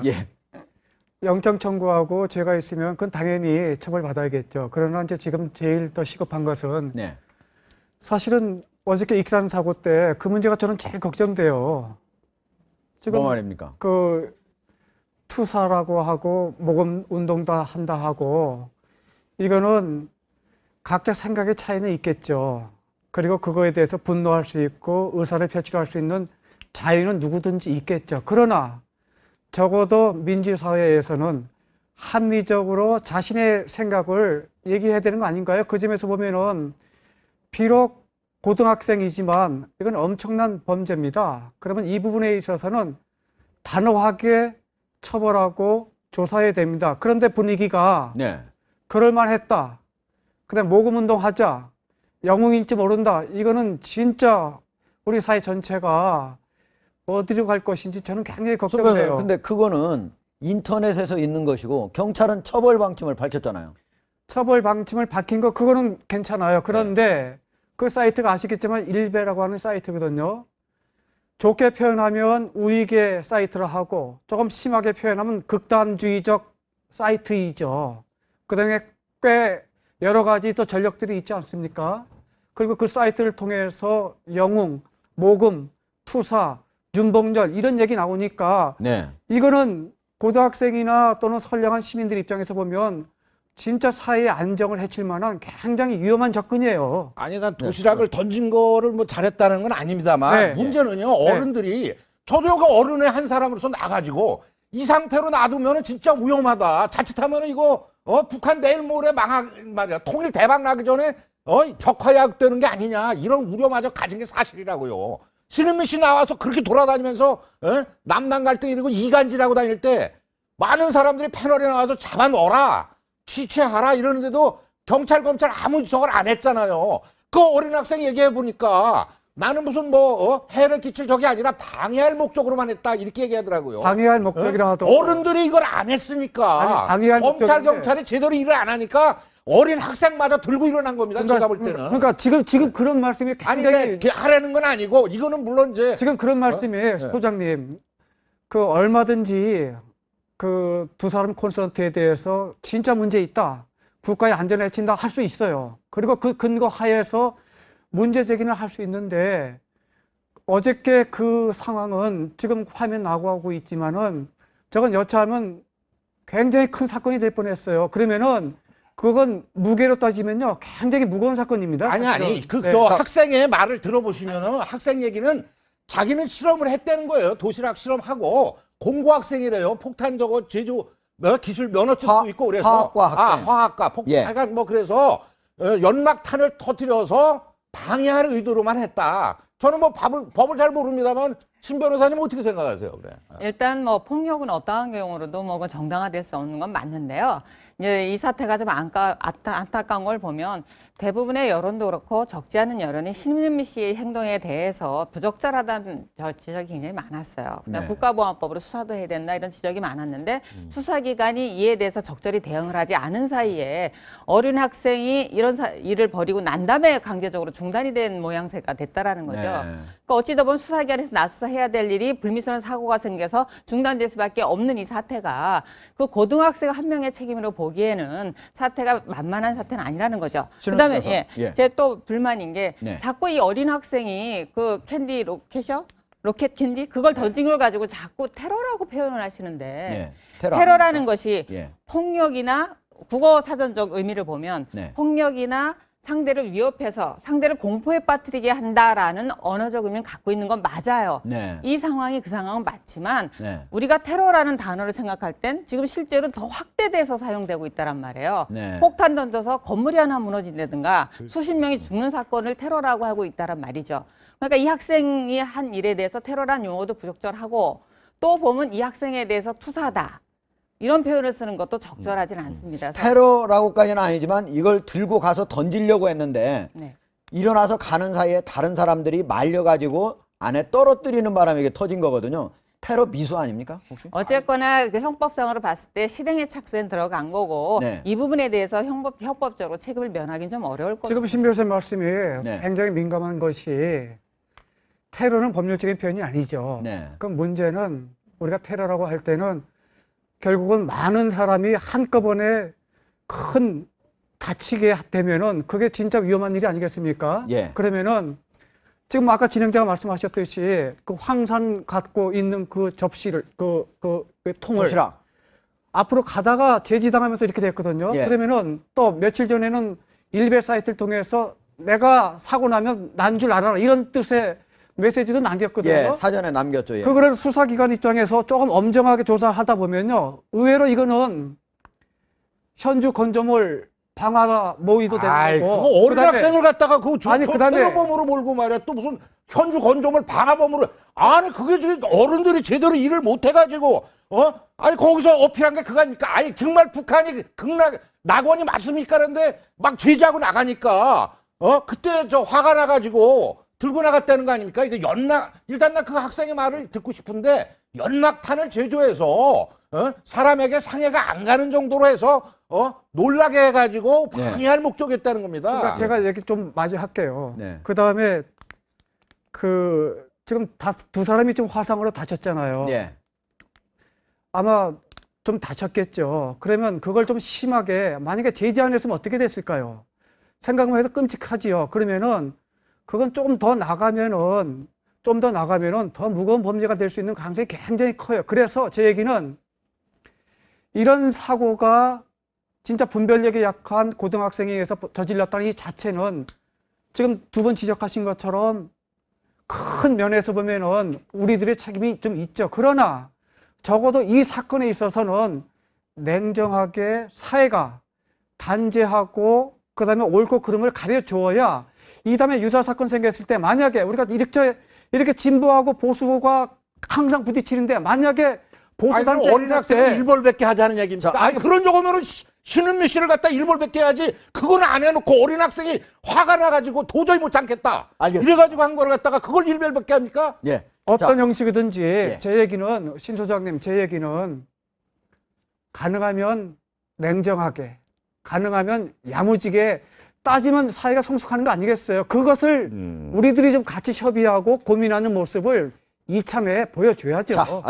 예. 영장 청구하고 죄가 있으면 그건 당연히 처벌받아야겠죠. 그러나 이제 지금 제일 더 시급한 것은 네. 사실은 어저께 익산 사고 때 그 문제가 저는 제일 걱정돼요. 지금 뭐 말입니까? 그 투사라고 하고 모금 운동도 한다 하고 이거는 각자 생각의 차이는 있겠죠. 그리고 그거에 대해서 분노할 수 있고 의사를 표출할 수 있는 자유는 누구든지 있겠죠. 그러나 적어도 민주사회에서는 합리적으로 자신의 생각을 얘기해야 되는 거 아닌가요? 그 점에서 보면은 비록 고등학생이지만 이건 엄청난 범죄입니다. 그러면 이 부분에 있어서는 단호하게 처벌하고 조사해야 됩니다. 그런데 분위기가 네. 그럴만했다. 그다음 모금운동 하자. 영웅인지 모른다. 이거는 진짜 우리 사회 전체가 어디로 갈 것인지 저는 굉장히 걱정돼요. 근데 그거는 인터넷에서 있는 것이고 경찰은 처벌 방침을 밝혔잖아요. 처벌 방침을 밝힌 거 그거는 괜찮아요. 그런데 그 사이트가 아시겠지만 일베라고 하는 사이트거든요. 좋게 표현하면 우익의 사이트라 하고 조금 심하게 표현하면 극단주의적 사이트이죠. 그다음에 꽤 여러 가지 또 전력들이 있지 않습니까? 그리고 그 사이트를 통해서 영웅, 모금, 투사, 윤봉절 이런 얘기 나오니까 네. 이거는 고등학생이나 또는 선량한 시민들 입장에서 보면 진짜 사회의 안정을 해칠 만한 굉장히 위험한 접근이에요. 아니, 난 도시락을 던진 거를 뭐 잘했다는 건 아닙니다만 네. 문제는요, 어른들이 저도 그 어른의 한 사람으로서 나가지고 이 상태로 놔두면은 진짜 위험하다. 자칫하면은 이거 북한 내일 모레 말이야 통일 대박 나기 전에 적화약되는 게 아니냐 이런 우려마저 가진 게 사실이라고요. 신은미 씨 나와서 그렇게 돌아다니면서 남남 갈등이고 이간질하고 다닐 때 많은 사람들이 패널에 나와서 잡아 넣어라, 취재하라 이러는데도 경찰 검찰 아무 저걸 안 했잖아요. 그 어린 학생 얘기해 보니까 나는 무슨 해를 끼칠 적이 아니라 방해할 목적으로만 했다 이렇게 얘기하더라고요. 방해할 목적이라 하도 어른들이 이걸 안 했으니까 아니, 방해할 검찰 목적인데. 경찰이 제대로 일을 안 하니까 어린 학생마저 들고 일어난 겁니다. 제가 볼 때는. 그러니까 지금 그런 말씀이 아니 굉장히 하라는 건 아니고 이거는 물론 이제 지금 그런 말씀이 소장님 그 얼마든지 그 두 사람 콘서트에 대해서 진짜 문제 있다. 국가의 안전을 해친다 할 수 있어요. 그리고 그 근거 하에서 문제 제기는 할 수 있는데 어저께 그 상황은 지금 화면 나오고 있지만은 저건 여차하면 굉장히 큰 사건이 될 뻔했어요. 그러면은 그건 무게로 따지면요 굉장히 무거운 사건입니다. 아니 네. 저 학생의 말을 들어보시면은 학생 얘기는 자기는 실험을 했다는 거예요. 도시락 실험하고 공고학생이래요. 폭탄 저거 제조 기술 면허증도 있고 그래서 화학과 학생. 화학과 예. 폭탄 그래서 연막탄을 터뜨려서 방해할 의도로만 했다. 저는 뭐 법을 잘 모릅니다만 신 변호사님 어떻게 생각하세요? 그래. 일단 뭐 폭력은 어떠한 경우로도 뭐 정당화될 수 없는 건 맞는데요. 이제 이 사태가 좀 안타까운 걸 보면 대부분의 여론도 그렇고 적지 않은 여론이 신은미 씨의 행동에 대해서 부적절하다는 지적이 굉장히 많았어요. 그다음 네. 국가보안법으로 수사도 해야 된다 이런 지적이 많았는데 수사기관이 이에 대해서 적절히 대응을 하지 않은 사이에 어린 학생이 이런 일을 벌이고 난 다음에 강제적으로 중단이 된 모양새가 됐다라는 거죠. 네. 그러니까 어찌다 보면 수사기관에서 나서해야 될 일이 불미스러운 사고가 생겨서 중단될 수밖에 없는 이 사태가 그 고등학생 한 명의 책임으로 보기에는 사태가 만만한 사태는 아니라는 거죠. 그다음에 제 또 불만인 게 네. 자꾸 이 어린 학생이 그 캔디 로켓이요? 로켓 캔디 그걸 던진 걸 가지고 자꾸 테러라고 표현을 하시는데 네. 테러라는 것이 예. 폭력이나 국어 사전적 의미를 보면 네. 폭력이나 상대를 위협해서 상대를 공포에 빠뜨리게 한다라는 언어적 의미를 갖고 있는 건 맞아요. 네. 이 상황이 그 상황은 맞지만 네. 우리가 테러라는 단어를 생각할 땐 지금 실제로 더 확대돼서 사용되고 있다란 말이에요. 네. 폭탄 던져서 건물이 하나 무너진다든가 수십 명이 죽는 사건을 테러라고 하고 있다란 말이죠. 그러니까 이 학생이 한 일에 대해서 테러란 용어도 부적절하고 또 보면 이 학생에 대해서 투사다. 이런 표현을 쓰는 것도 적절하진 않습니다. 테러라고까지는 아니지만 이걸 들고 가서 던지려고 했는데 네. 일어나서 가는 사이에 다른 사람들이 말려가지고 안에 떨어뜨리는 바람에 이게 터진 거거든요. 테러 미수 아닙니까? 혹시? 어쨌거나 그 형법상으로 봤을 때 실행의 착수엔 들어간 거고 네. 이 부분에 대해서 형법적으로 책임을 면하기는 좀 어려울 거예요. 지금 신 변호사님 말씀이 네. 굉장히 민감한 것이 테러는 법률적인 표현이 아니죠. 네. 그 문제는 우리가 테러라고 할 때는 결국은 많은 사람이 한꺼번에 큰 다치게 되면은 그게 진짜 위험한 일이 아니겠습니까? 예. 그러면은 지금 아까 진행자가 말씀하셨듯이 그 황산 갖고 있는 그 접시를 그 통을 도시락. 앞으로 가다가 제지당하면서 이렇게 됐거든요. 예. 그러면은 또 며칠 전에는 일베 사이트를 통해서 내가 사고 나면 난 줄 알아라 이런 뜻의 메시지도 남겼거든요. 예, 사전에 남겼죠. 예. 그거를 수사기관 입장에서 조금 엄정하게 조사하다 보면요. 의외로 이거는 현주 건조물 방화 모의도 아이, 되는 그거 거고. 어린 학생을 갖다가 아니, 그다음에 테러범으로 몰고 말이야. 또 무슨 현주 건조물 방화범으로. 아니, 그게 지금 어른들이 제대로 일을 못 해가지고, 아니, 거기서 어필한 게 그거 아닙니까? 아니, 정말 북한이 낙원이 맞습니까? 그런데 막 제지하고 나가니까, 그때 저 화가 나가지고 들고 나갔다는 거 아닙니까? 이거 일단 나 그 학생의 말을 듣고 싶은데, 연막탄을 제조해서, 사람에게 상해가 안 가는 정도로 해서, 놀라게 해가지고 네. 방해할 목적이었다는 겁니다. 그러니까 제가 얘기 좀 마저 할게요. 네. 그 다음에 지금 두 사람이 좀 화상으로 다쳤잖아요. 예. 아마 좀 다쳤겠죠. 그러면 그걸 좀 심하게 만약에 제지 안 했으면 어떻게 됐을까요? 생각만 해도 끔찍하지요. 그러면은 그건 조금 더 나가면은 더 무거운 범죄가 될 수 있는 가능성이 굉장히 커요. 그래서 제 얘기는 이런 사고가 진짜 분별력이 약한 고등학생에 의해서 저질렀다는 이 자체는 지금 두 번 지적하신 것처럼 큰 면에서 보면은 우리들의 책임이 좀 있죠. 그러나 적어도 이 사건에 있어서는 냉정하게 사회가 단죄하고 그다음에 옳고 그름을 가려주어야 이 다음에 유사 사건 생겼을 때 만약에 우리가 이렇게 진보하고 보수가 항상 부딪히는데 만약에 아니, 그럼 어린 학생을 일벌백계 하자는 얘기입니까? 아니, 그런 적이면은 신은미 씨를 갖다 일벌백계 해야지. 그건 안 해놓고 어린 학생이 화가 나가지고 도저히 못 참겠다. 알겠습니다. 이래가지고 한 거를 갖다가 그걸 일벌백계 합니까? 예. 어떤 자, 형식이든지 예. 제 얘기는 신 소장님 제 얘기는 가능하면 냉정하게 가능하면 야무지게 따지면 사회가 성숙하는 거 아니겠어요? 그것을 우리들이 좀 같이 협의하고 고민하는 모습을 이참에 보여줘야죠. 자,